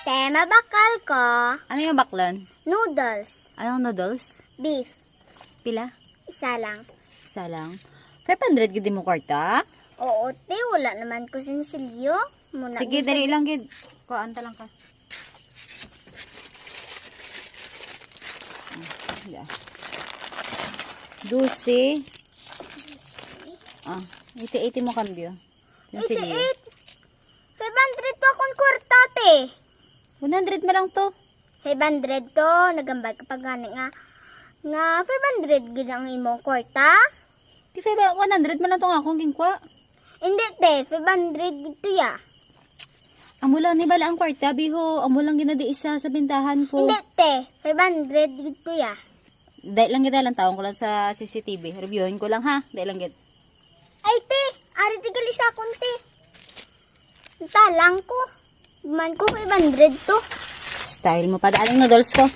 Tema bakal ko, Ano yung baklan? noodles, Anong noodles? beef, Pila? isa lang. Isa lang. 500 gid mo kwarta? Oo, te, wala naman ko sinsilyo. Muna Sige, dali lang gid. Kuanta lang ka. Dusi. Ah, 80 mo kambyo. Yung silyo. 500 pa akong kwarta, te. 100 mo lang to. 500 to, nagambal kapag gani nga 500 gid ang imong kwarta. Di 100 mo lang to nga akong gingkwa. Hindi, te, 500 gito ya. Amo lang ni bala ang kwarta, biho. Amo lang ginadi isa sa bintahan ko. Hindi, te, 500 gito ya. Dahil lang kita lang taong ko lang sa CCTV. Reviewin ko lang ha. Dahil lang git. Ay, te, ari tigali sa akong, te. Talang ko. Man ko 500 to. Style mo pa. Daaling noodles ko.